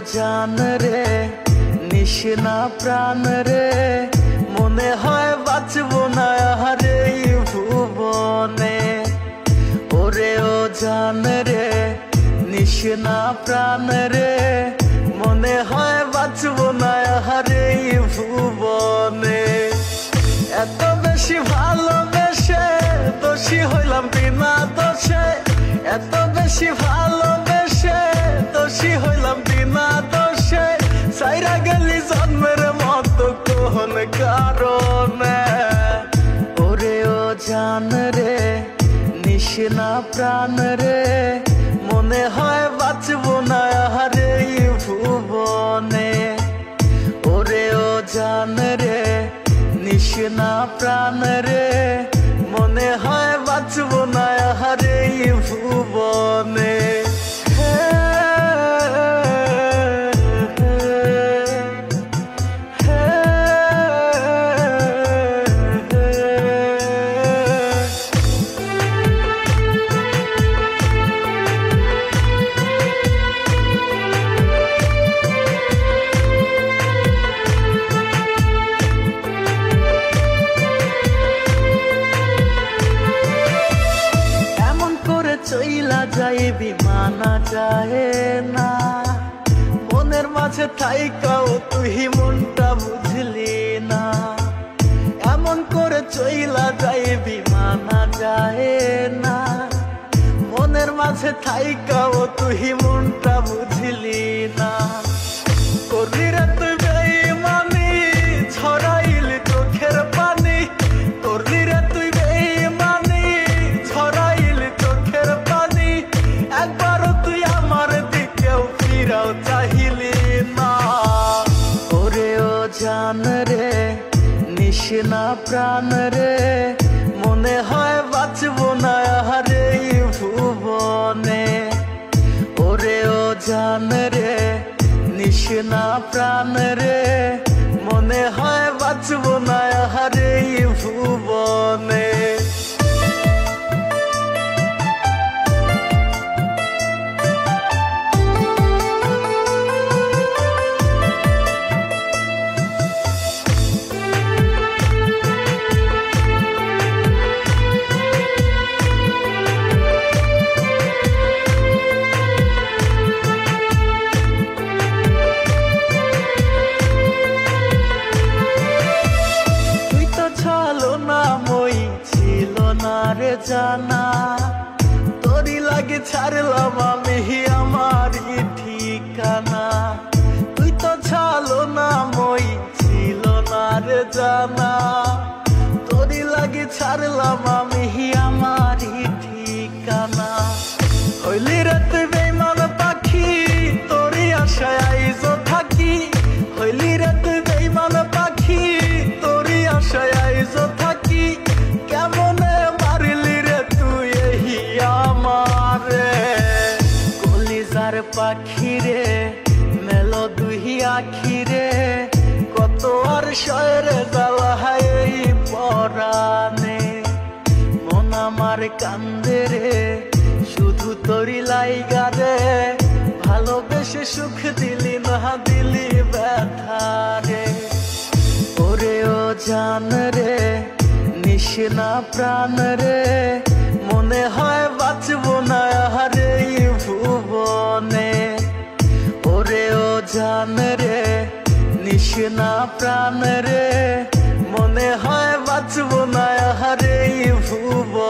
জান রে নিশিনা প্রাণ রে মনে হয় বাঁচবো না আর এই ভুবনে। ওরে ও জান রে নিশিনা প্রাণ রে মনে হয় বাঁচবো না আর এই ভুবনে। এত বেশি ভালোবেসে দোষী হইলাম বিনা দোষে, এত বেশি ভালোবেসে দোষী হইলাম বিনা দোষে। সাইরা গেলি জন্মের মতো কোন কারণে। ওরে ও জান রে নিশিনা প্রাণ রে মনে হয় বাঁচবো না আর এই ভুবনে। ওরে ও জান রে নিশিনা প্রাণ রে মনে হয় বাঁচবো না আর এই ভুবনে। চইলা যায় বিমানা যায় না মনের মাঝে থাইকাও তুই মনটা বুঝলি না। এমন করে চইলা যায় বিমানা যায় না মনের মাঝে থাইকাও তুই মনটা বুঝলি না। করলি রে তুই বেঈমানি ছড়াইলি চোখের পানি, করলি রে তুই বেঈমানি ছড়াইলি চোখের পানি। একবারও তুই আমার দিকেও ফিরাও চাহিলি না। ওরে ও জান রে নিশিনা প্রাণ রে মনে হয় বাঁচবো না আর এই ভুবনে। ওরে ও জান রে নিশিনা প্রাণ রে মনে হয় বাঁচবো না আর এই ভুবনে। রে জানা তোরি লাগে ছাড়লাম আমি আমার ঠিকানা। তুই তো ছালো না মই ছিল না রে জানা তোরি লাগে ছাড়লাম আমি আমার ঠিকানা। হইলি রে তুই বেঈমান পাখি তোরি আশায় আইজো থাকি, হইলি রে তুই বেঈমান পাখি তোরি আশায় আইজো থাকি। কেমনে মারলি রে তুই এই আমারে কলিজার পাখি রে মেলো দুই আখি রে কত আর শয়রে জ্বালা এই পরানে। মন আমার কান্দে রে শুধু তোরি লাইগা রে ভালোবেসে সুখ দিলি না দিলি ব্যথা রে। ওরে ও জান রে নিশিনা প্রাণ রে মনে হয় বাঁচবো না আর এই ভুবনে। ওরে ও জান রে নিশিনা প্রাণ রে মনে হয় বাঁচবো না আর এই ভুবনে।